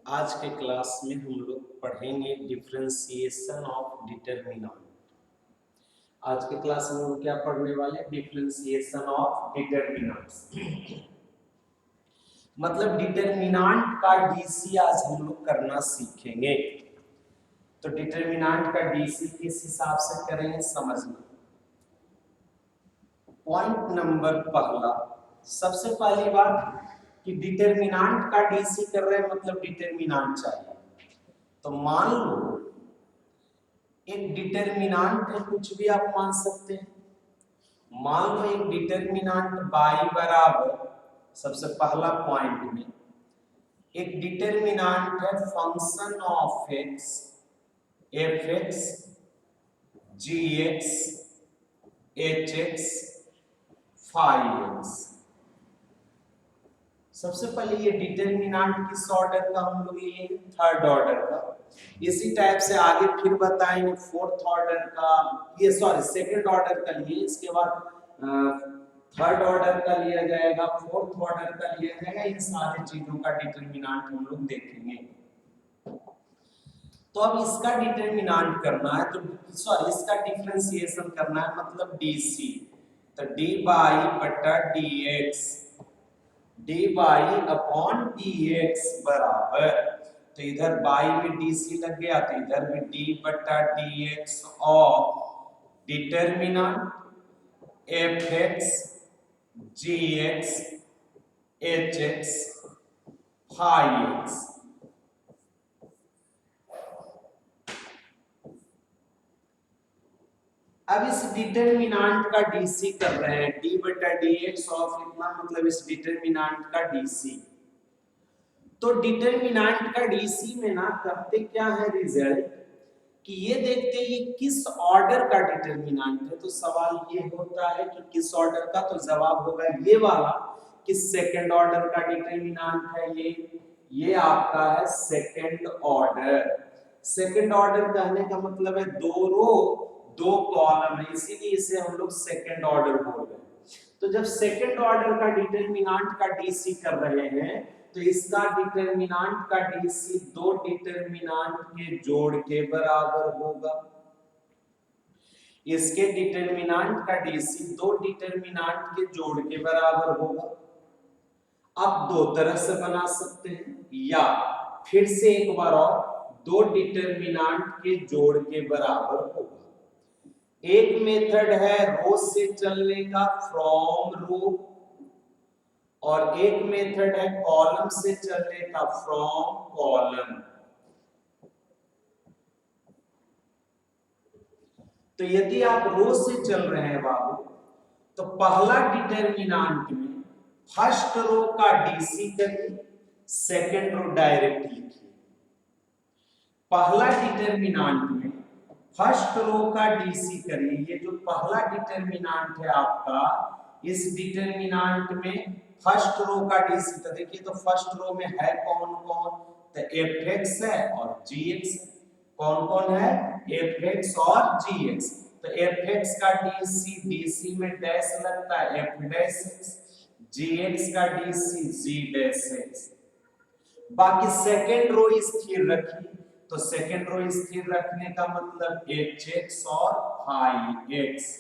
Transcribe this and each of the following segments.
आज के क्लास में हम लोग पढ़ेंगे डिफरेंशिएशन ऑफ डिटरमिनेंट। आज के क्लास में हम क्या पढ़ने वाले हैं? Differentiation of determinants. मतलब डिटरमिनेंट का डीसी आज हम लोग करना सीखेंगे। तो डिटरमिनेंट का डीसी किस हिसाब से करेंगे समझना। पॉइंट नंबर पहला, सबसे पहली बात कि डिटरमिनेंट का डीसी कर रहे हैं मतलब डिटरमिनेंट चाहिए। तो मान लो एक डिटरमिनेंट है, कुछ भी आप मान सकते हैं। मान लो एक डिटरमिनेंट बाई बराबर, सबसे पहला पॉइंट में एक डिटरमिनेंट है function of x, f x, ji x, H x, five x. सबसे पहले ये डिटरमिनेंट किस ऑर्डर का हम लोग लिए? थर्ड ऑर्डर का। इसी टाइप से आगे फिर बताएंगे फोर्थ ऑर्डर का, ये सॉरी सेकंड ऑर्डर का लिए, इसके बाद थर्ड ऑर्डर का लिया जाएगा, फोर्थ ऑर्डर का लिया जाएगा। इन सारे चीजों का डिटरमिनेंट हम लोग देखेंगे। तो अब इसका डिटरमिनेंट करना है, तो सॉरी इसका डिफरेंशिएशन करना है, मतलब डीसी। तो डी बाई बटा d x, D by upon D x बराबर, तो इधर बाई में डीसी लग गया तो इधर भी डी बटा डी एक्स और डिटरमिनेंट एफ एक्स, जी x, H x, five x. अब इस डिटरमिनेंट का डीसी कर रहे हैं, डी बटा डी एक्स ऑफ इतना, मतलब इस डिटरमिनेंट का डीसी। तो डिटरमिनेंट का डीसी में ना करते क्या है रिजल्ट कि ये देखते हैं ये किस ऑर्डर का डिटरमिनेंट है। तो सवाल ये होता है कि किस ऑर्डर का, तो जवाब होगा ये वाला कि सेकंड ऑर्डर का डिटरमिनेंट है ये आपका है सेकंड ऑर्डर। सेकंड ऑर्डर कहने का मतलब है दो रो दो कॉलम है, इसीलिए इसे हम लोग सेकंड ऑर्डर बोल रहे हैं। तो जब सेकंड ऑर्डर का डिटरमिनेंट का डीसी कर रहे हैं तो इसका डिटरमिनेंट का डीसी दो डिटरमिनेंट के जोड़ के बराबर होगा। इसके डिटरमिनेंट का डीसी दो डिटरमिनेंट के जोड़ के बराबर होगा। आप दो तरह से बना सकते हैं, या फिर से एक बार और, दो डिटरमिनेंट के जोड़ के बराबर होगा। एक मेथड है रो से चलने का, फ्रॉम रो, और एक मेथड है कॉलम से चलने का, फ्रॉम कॉलम। तो यदि आप रो से चल रहे हैं बाबू, तो पहला डिटरमिनेंट में फर्स्ट रो का डीसी करिए, सेकंड रो डायरेक्ट लिखिए। पहला डिटरमिनेंट में फर्स्ट रो का डीसी करिए। ये जो पहला डिटरमिनेंट है आपका, इस डिटरमिनेंट में फर्स्ट रो का डीसी, तो देखिए तो फर्स्ट रो में है कौन कौन, तो एफ एक्स है और जी एक्स है। कौन कौन है? एफ एक्स और जी एक्स। तो एफ एक्स का डीसी, डीसी में डैश लगता है, एफ डैश एक्स, जी एक्स का डीसी जी डैश एक्स। बाकी सेकेंड रो स्थिर रखिए, तो सेकेंड रो स्थिर रखने का मतलब एच एक्स और फाइव एक्स।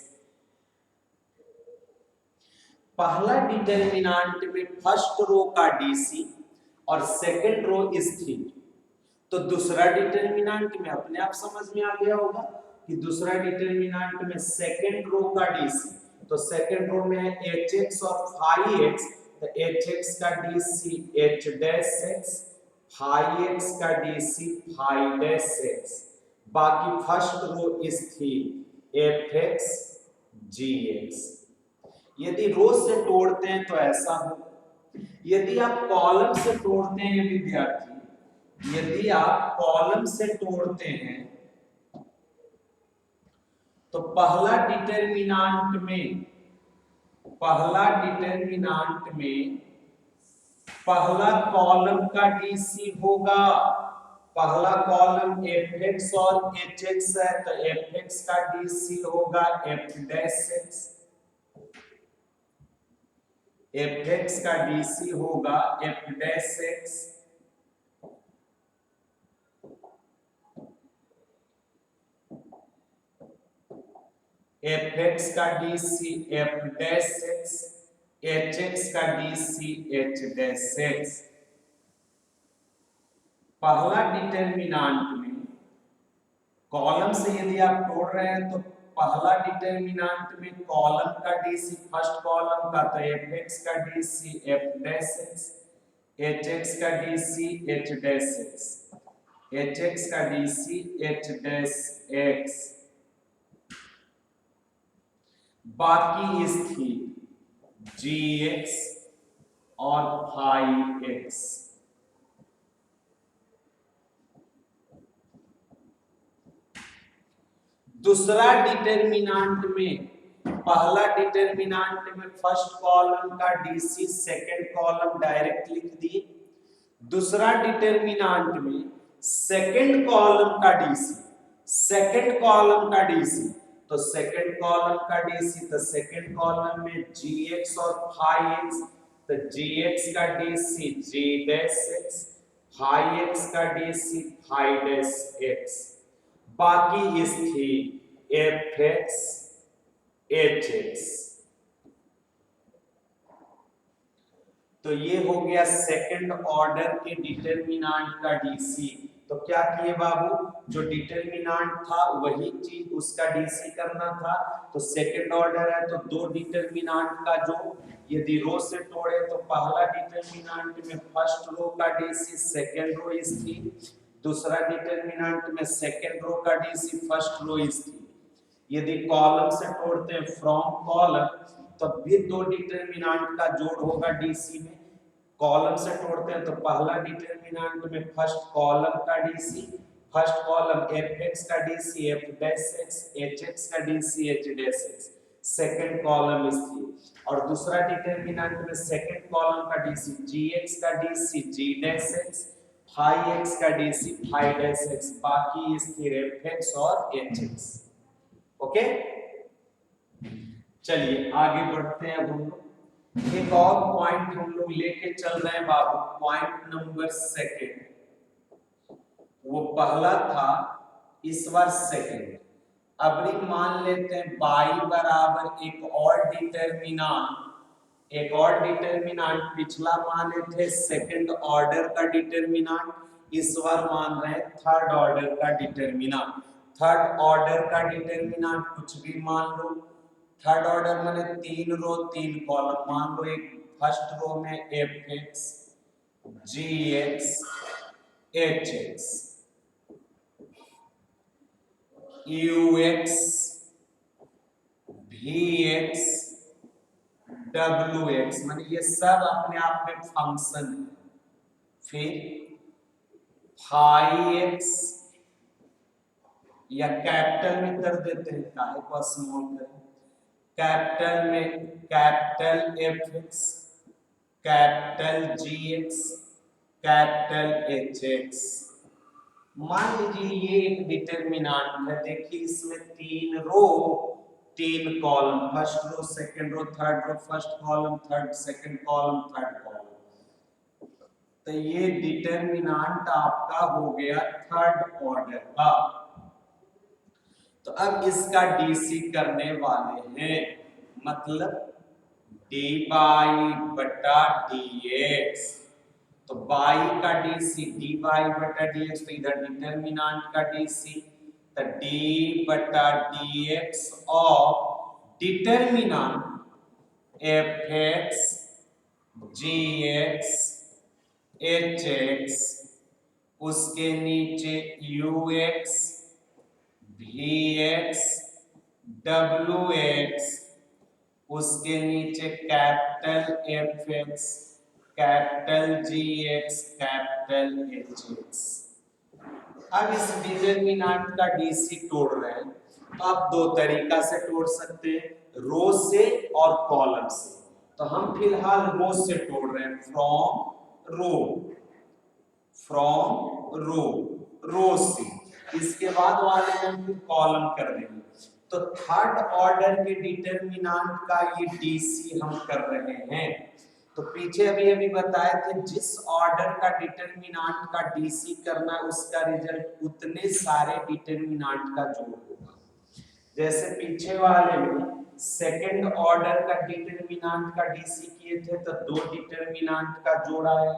पहला डिटरमिनेंट में फर्स्ट रो का डीसी और सेकेंड रो स्थिर, तो दूसरा डिटरमिनेंट में अपने आप समझ में आ गया होगा कि दूसरा डिटरमिनेंट में सेकेंड रो का डीसी, तो सेकेंड रो में है एच एक्स और फाइव एक्स, तो एच एक्स का DC h dash x, five x का डीसी फाइव डैश एक्स। बाकी फर्स्ट रो स्थिर एफ एक्स जी एक्स। यदि रो से तोड़ते हैं तो ऐसा हो, यदि आप कॉलम से तोड़ते हैं विद्यार्थी, यदि आप कॉलम से तोड़ते हैं तो पहला डिटरमिनेंट में पहला कॉलम का डीसी होगा। पहला कॉलम एफ एक्स और एच एक्स है, तो एफ एक्स का डीसी होगा f dash x, f x का डीसी होगा f dash x. F x का DC f dash x, H x का डीसी एच डैश एक्स। पहला डिटरमिनेंट में कॉलम से यदि आप तोड़ रहे हैं तो पहला डिटरमिनेंट में कॉलम का डीसी फर्स्ट कॉलम का तो एफ एक्स का DC f dash x, H x का DC h dash x, H x का डीसी एच डैश एक्स। बाकी स्थिर जी एक्स और फाई एक्स। दूसरा डिटरमिनेंट में पहला डिटरमिनेंट में फर्स्ट कॉलम का डीसी सेकंड कॉलम डायरेक्ट लिख दिए। दूसरा डिटरमिनेंट में सेकंड कॉलम का डीसी, सेकंड कॉलम का डीसी तो सेकंड कॉलम का डीसी तो सेकंड कॉलम में जी एक्स और फाई एक्स तो जी एक्स का DC g dash x, phi x का डीसी फाई डैश एक्स। बाकी स्थिर एफ एक्स एच एक्स। तो ये हो गया सेकंड ऑर्डर के डिटरमिनेंट का डीसी। तो क्या किए बाबू, जो डिटरमिनेंट था वही चीज उसका डीसी करना था। तो सेकंड ऑर्डर है तो दो डिटरमिनेंट का जो यदि रो से तोड़े तो पहला डिटरमिनेंट में फर्स्ट रो का डीसी सेकंड रो स्थिर, दूसरा डिटरमिनेंट में सेकंड रो का डीसी फर्स्ट रो स्थिर। यदि कॉलम से तोड़ते हैं फ्रॉम कॉलम तो भी दो डिटरमिनेंट का जोड़ होगा डीसी में। कॉलम से तोड़ते हैं तो पहला डिटरमिनेंट में फर्स्ट कॉलम का DC, first column f x का DC f dash x, H x का DC h dash x, second column स्थिर। और दूसरा डिटरमिनेंट में सेकंड कॉलम का डीसी जी एक्स का DC g dash x, phi x का डीसी फाई डैश एक्स। बाकी स्थिर एफ एक्स और एच एक्स। ओके, चलिए आगे बढ़ते हैं। हम लोग एक और पॉइंट हम लोग लेके चल रहे हैं बाबू, पॉइंट नंबर सेकंड। वो पहला था, इस बार सेकंड। अब मान लेते हैं बाई बराबर एक और डिटरमिनेंट, एक और डिटरमिनेंट पिछला माने थे सेकंड ऑर्डर का डिटरमिनेंट, इस बार मान रहे हैं थर्ड ऑर्डर का डिटरमिनेंट। थर्ड ऑर्डर का डिटरमिनेंट कुछ भी मान लो। थर्ड ऑर्डर माने तीन रो तीन कॉलम। मान लो एक फर्स्ट रो में एफ एक्स जी x H x u x v x डब्ल्यू एक्स, माने ये सब अपने आप में फंक्शन है। फिर फाई एक्स या कैपिटल में कर देते हैं, काहे को स्मॉल करें। कैपिटल में capital f x, capital g x, capital h x. मान लीजिए ये एक डिटरमिनेंट है। देखिए इसमें तीन रो तीन column, first row second row third row, first column third second column third column. तो ये डिटरमिनेंट आपका हो गया थर्ड ऑर्डर का। तो अब इसका डीसी करने वाले हैं, मतलब डी बाई बटा डी एक्स। तो बाई का डीसी डी बाई बटा डी एक्स, तो इधर डिटरमिनेंट का डीसी तो डी बटा d x of determinant f x ji x H x, उसके नीचे यू एक्स भी एक्स डब्ल्यू एक्स, उसके नीचे capital f x capital g x capital h x. अब इस डिटरमिनेंट का डीसी तोड़ रहे हैं तो आप दो तरीका से तोड़ सकते हैं, रो से और कॉलम से। तो हम फिलहाल रो से तोड़ रहे हैं, फ्रॉम रो, फ्रॉम रो, रो से। इसके बाद वाले हम फिर कॉलम कर देंगे। तो थर्ड ऑर्डर के डिटरमिनेंट का ये डीसी हम कर रहे हैं। तो पीछे अभी अभी बताए थे जिस ऑर्डर का डिटरमिनेंट का डीसी करना है उसका रिजल्ट उतने सारे डिटरमिनेंट का जोड़ होगा। जैसे पीछे वाले में सेकंड ऑर्डर का डिटरमिनेंट का डीसी किए थे तो दो डिटरमिनेंट का जोड़ा है।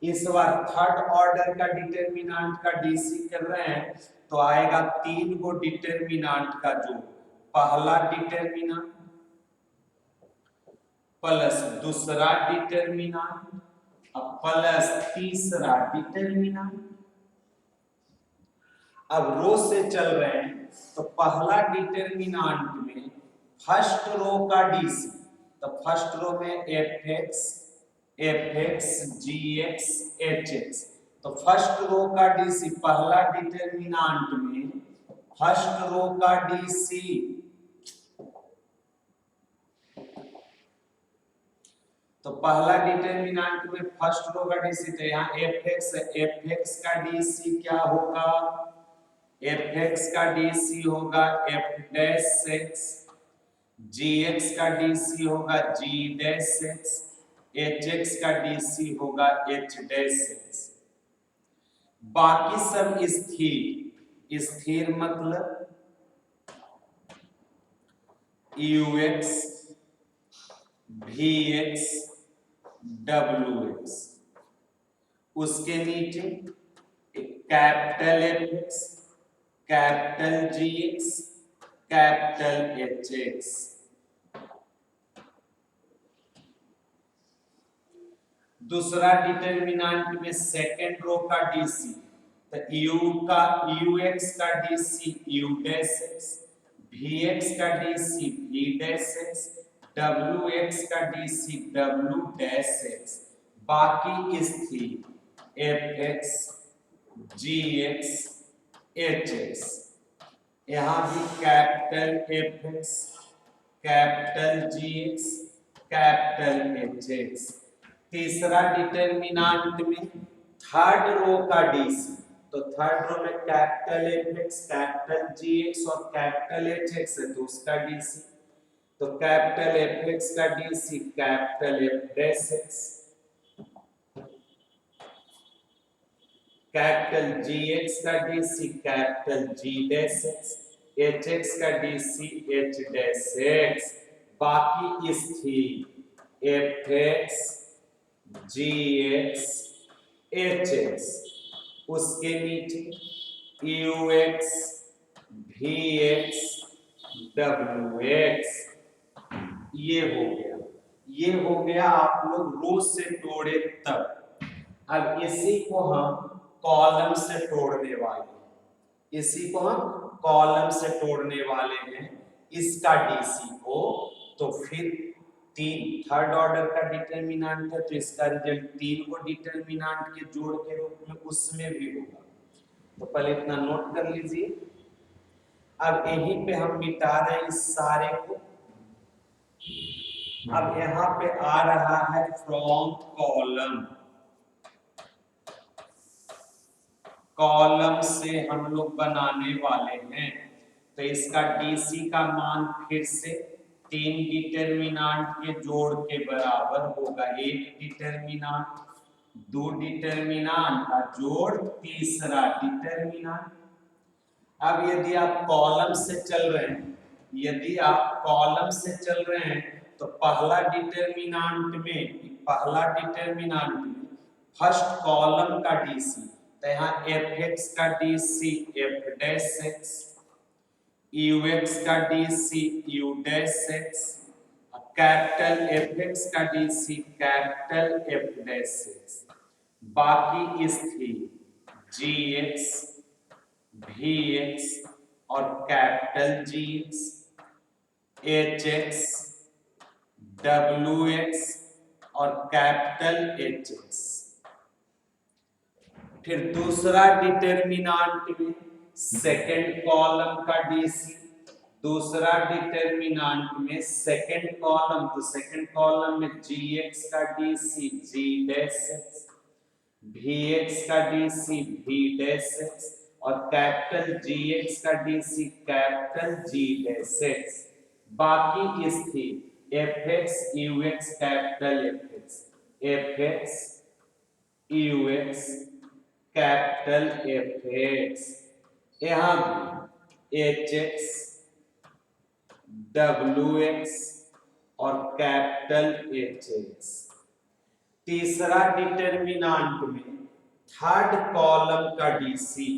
इस बार थर्ड ऑर्डर का डिटरमिनेंट का डीसी कर रहे हैं तो आएगा 3 गो डिटरमिनेंट का जोड़, पहला डिटरमिनेंट प्लस दूसरा डिटरमिनेंट प्लस तीसरा डिटरमिनेंट। अब रो से चल रहे हैं तो पहला डिटरमिनेंट में फर्स्ट रो का डीसी, तो फर्स्ट रो में एफ एक्स जी एक्स एच एक्स, तो फर्स्ट रो का डीसी पहला डिटरमिनेंट में फर्स्ट रो का डीसी तो पहला डिटरमिनेंट में फर्स्ट रो का डीसी, तो यहाँ एफ एक्स का डीसी क्या होगा, एफ एक्स का डीसी होगा एफ डैश एक्स, जी एक्स का डीसी होगा g dash x, H x का डीसी होगा एच डैश एक्स। बाकी सब स्थिर, स्थिर मतलब यू एक्स वी एक्स डब्ल्यू एक्स, उसके नीचे capital f x capital g x capital h x. दूसरा डिटरमिनेंट में सेकंड रो का डीसी, तो यू एक्स का DC u dash x, v x का डीसी वी डैश एक्स, डब्ल्यू एक्स का डीसी डब्ल्यू डैश एक्स। बाकी स्थिर एफ एक्स जी एक्स एच एक्स, यहाँ भी capital f x capital g x capital h x. तीसरा determinant में थर्ड रो का डीसी, तो थर्ड रो में capital f x capital g x और कैपिटल एच एक्स है तो उसका डीसी, तो कैपिटल एफ एक्स का DC capital f dash x, capital g x का DC capital G dash x, H x का डीसी एच डैश एक्स। बाकी स्थिर एफ एक्स जी एक्स एच एक्स, उसके नीचे यू एक्स वी एक्स डब्ल्यू x. ये हो गया आप लोग रो से तोड़े तब। अब इसी को हम कॉलम से तोड़ने वाले हैं, इसी को हम कॉलम से तोड़ने वाले हैं इसका डीसी को। तो फिर तीन थर्ड ऑर्डर का डिटरमिनेंट है तो इसका रिजल्ट 3 को डिटरमिनेंट के जोड़ के रूप में उसमें भी होगा। तो पहले इतना नोट कर लीजिए। अब यहीं पे हम मिटा रहे हैं इस सारे को। अब यहाँ पे आ रहा है फ्रॉम कॉलम, कॉलम से हम लोग बनाने वाले हैं तो इसका डीसी का मान फिर से 3 डिटरमिनेंट के जोड़ के बराबर होगा। एक डिटरमिनेंट, दो डिटरमिनेंट का जोड़, तीसरा डिटरमिनेंट। अब यदि आप कॉलम से चल रहे हैं, यदि आप कॉलम से चल रहे हैं तो पहला डिटरमिनेंट में फर्स्ट कॉलम का डीसी, तो यहाँ एफ एक्स का DC f dash x, u x का DC u dash x, capital f x का DC capital f dash x. बाकी स्थिर जी एक्स वी एक्स और capital g x, H x डब्ल्यू एक्स और कैपिटल एच एक्स। फिर दूसरा determinant में सेकंड कॉलम का डीसी, दूसरा डिटरमिनेंट में सेकंड कॉलम, तो सेकंड कॉलम में जी एक्स का DC g dash x, v x का डीसी वी डैश एक्स और कैपिटल जी एक्स का DC capital G dash x. बाकी स्थिर f x u x capital f x, f x u x capital f x. यहाँ भी H x डब्ल्यू x और capital h x. तीसरा determinant में थर्ड कॉलम का डीसी,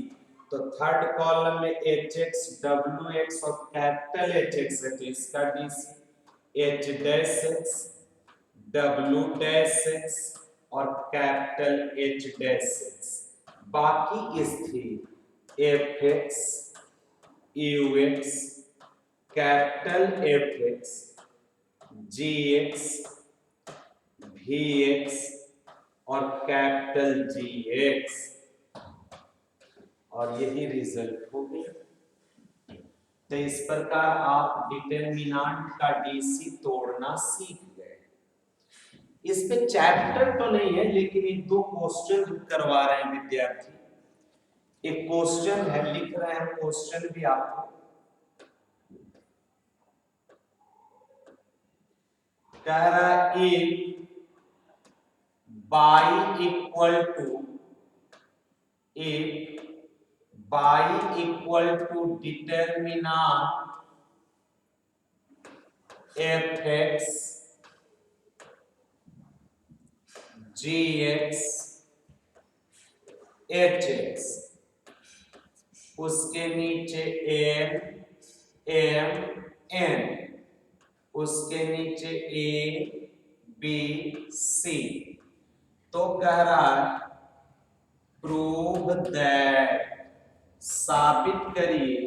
तो थर्ड कॉलम में एच एक्स डब्ल्यू एक्स और कैपिटल एच एक्स है, तो इसका DC h dash x W dash x और कैपिटल एच डैश एक्स। बाकी स्थिर f x u x capital f x जी एक्स वी एक्स और कैपिटल जी एक्स, और यही रिजल्ट हो गया। तो इस प्रकार आप डिटर्मिनेंट का डीसी तोड़ना सीख गए। इस पे चैप्टर तो नहीं है, लेकिन एक दो क्वेश्चन करवा रहे हैं विद्यार्थी। एक क्वेश्चन है, लिख रहे हैं क्वेश्चन भी आपको। कह रहा है y equal to determinant f x ji x H x, उसके नीचे एन एम एन, उसके नीचे ए बी सी। तो कह रहा है प्रूव दैट, साबित करिए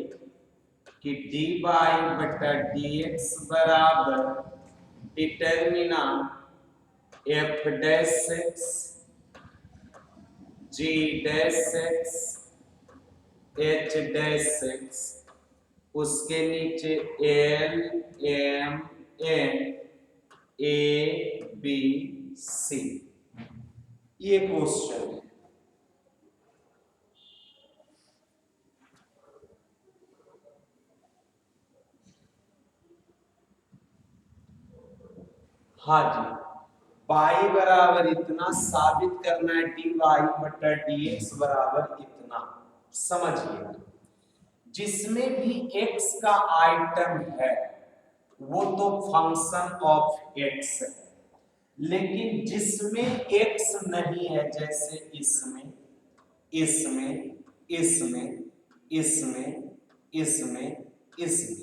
कि डी वाई बटा डी एक्स बराबर डिटर्मिनेंट एफ डैश एक्स जी dash x H dash x, उसके नीचे L M n a B c. ये क्वेश्चन है। हाँ जी, y बराबर इतना साबित करना है, डी वाई बटा डी एक्स बराबर इतना। समझिए, जिसमें भी x का आइटम है वो तो फंक्शन ऑफ x है, लेकिन जिसमें x नहीं है, जैसे इसमें इसमें इसमें इसमें इसमें इसमें,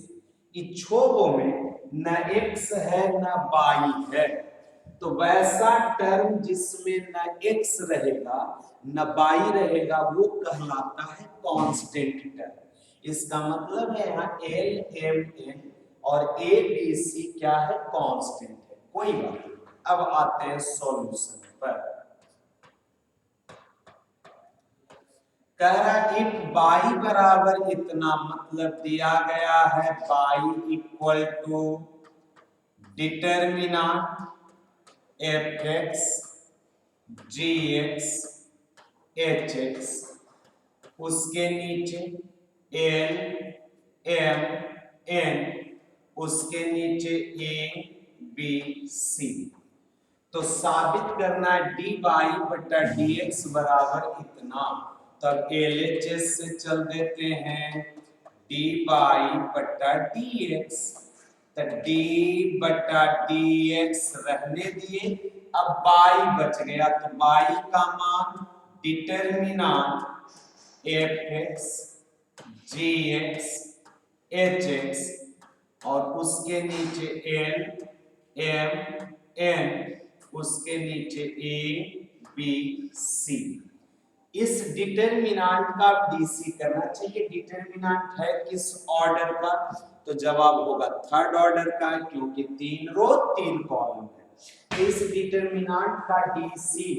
इच्छोगों में न x है न y है, तो वैसा टर्म जिसमें न x रहेगा न y रहेगा वो कहलाता है कांस्टेंट टर्म। इसका मतलब है यहाँ एल एम एन और ए बी सी क्या है, कांस्टेंट है। कोई बात नहीं, अब आते हैं सॉल्यूशन पर। कह रहा इफ y बराबर इतना, मतलब दिया गया है y equal to determinant f x ji x H x, उसके नीचे एल एम एन, उसके नीचे ए बी सी। तो साबित करना है डी वाई बटा डी एक्स बराबर इतना, तब एल एच एस से चल देते हैं डी वाई बटा डी एक्स, तो डी बटा डी एक्स रहने दिए, अब बाई बच गया, तो बाई का मान डिटर्मिनेंट एफ एक्स जी एक्स एच एक्स और उसके नीचे एल एम एन, उसके नीचे ए बी सी। इस डिटर्मिनेंट का डीसी करना चाहिए। डिटर्मिनेंट है किस ऑर्डर का, तो जवाब होगा थर्ड ऑर्डर का, क्योंकि 3 रो 3 कॉलम है। इस डिटर्मिनेंट का डीसी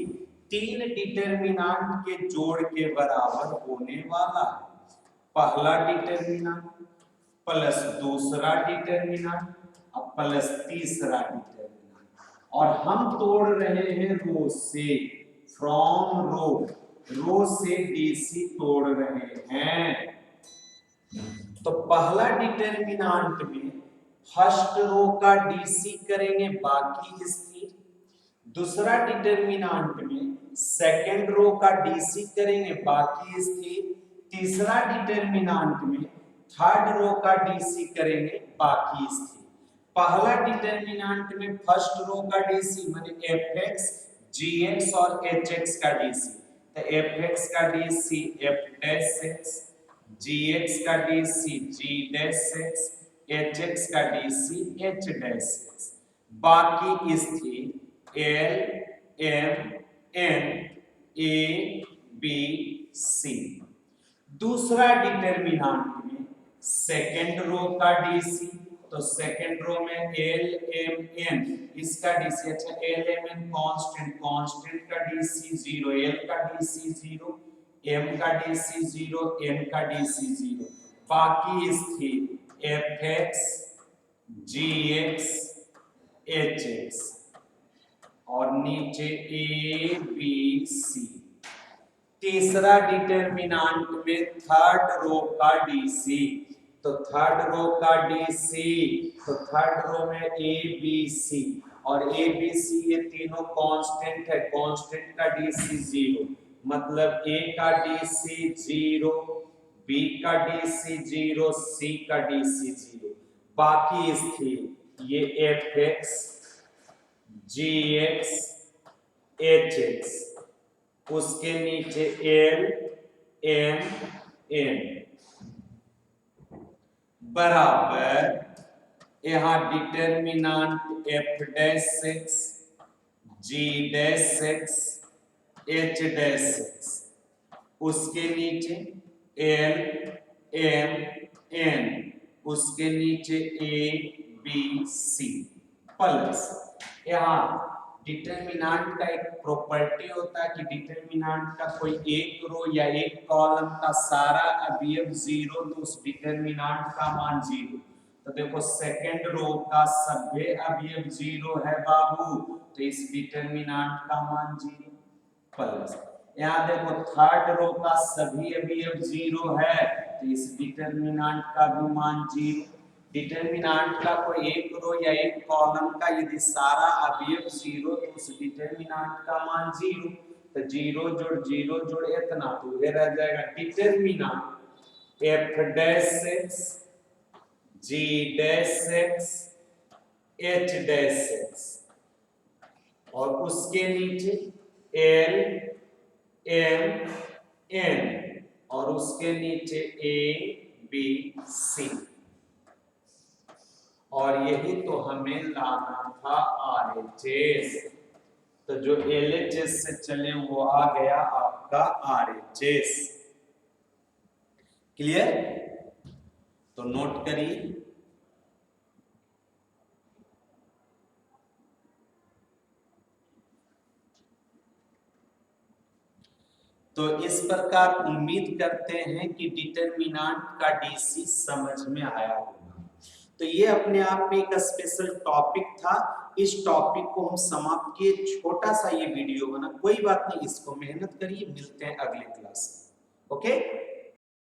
3 डिटर्मिनेंट के जोड़ के बराबर होने वाला है। पहला डिटर्मिनेंट प्लस दूसरा डिटर्मिनेंट अब प्लस तीसरा डिटर्मिनेंट, और हम तोड़ रहे हैं रो से, फ्रॉम रो से डीसी तोड़ रहे हैं। तो पहला डिटर्मिनेंट में फर्स्ट रो का डीसी करेंगे बाकी स्थिर, दूसरा डिटर्मिनेंट में सेकंड रो का डीसी करेंगे बाकी स्थिर, तीसरा डिटर्मिनेंट में थर्ड रो का डीसी करेंगे बाकी स्थिर। पहला डिटरमिनेंट में फर्स्ट रो का डीसी माने fx gx और hx का डीसी, तो fx का DC f dash x, gx का DC g dash x, hx का डीसी h डैश x। बाकी स्थिर l m n a b c। दूसरा डिटरमिनेंट में सेकेंड रो का डीसी, तो सेकेंड रो में एल एम एन इसका डीसी, अच्छा l M n constant, constant का डीसी 0, एल का डीसी 0, एम का डीसी 0, एन का डीसी 0। बाकी स्थिर एफ एक्स जी एक्स एच एक्स और नीचे ए बी सी। तीसरा डिटरमिनेंट में थर्ड रो का डीसी, तो थर्ड रो का डीसी, तो थर्ड रो में ए बी सी और ए बी सी ये तीनों कांस्टेंट है, कांस्टेंट का डीसी 0, मतलब ए का डीसी 0, बी का डीसी 0, सी का डीसी 0। बाकी स्थिर ये एफ एक्स जी एक्स एच एक्स, उसके नीचे एल एम एन बराबर यहां डिटरमिनेंट एफ डैश एक्स जी dash x H dash x, उसके नीचे एल एम एन, उसके नीचे ए बी सी प्लस। यहां डिटरमिनेंट का एक प्रॉपर्टी होता है कि डिटरमिनेंट का कोई एक रो या एक कॉलम का सारा अवयव 0 तो उस डिटरमिनेंट का मान 0। तो देखो सेकंड रो का सभी अवयव 0 है बाबू, तो इस डिटरमिनेंट का मान 0 प्लस। यहाँ देखो थर्ड रो का सभी अवयव 0 है, तो इस डिटरमिनेंट का भी मान 0। डिटरमिनेंट का कोई एक रो या एक कॉलम का यदि सारा अवयव 0 तो उस डिटरमिनेंट का मान 0, तो 0 जोड़ इतना तो ये रह जाएगा determinant f dash x g dash x h dash x और उसके नीचे l m n और उसके नीचे a b c। और यही तो हमें लाना था RHS, तो जो LHS से चले वो आ गया आपका RHS। क्लियर? तो नोट करिए, तो इस प्रकार उम्मीद करते हैं कि डिटरमिनेंट का डीसी समझ में आया होगा। तो ये अपने आप में एक स्पेशल टॉपिक था, इस टॉपिक को हम समाप्त किए। छोटा सा ये वीडियो बना, कोई बात नहीं, इसको मेहनत करिए, मिलते हैं अगले क्लास में। ओके।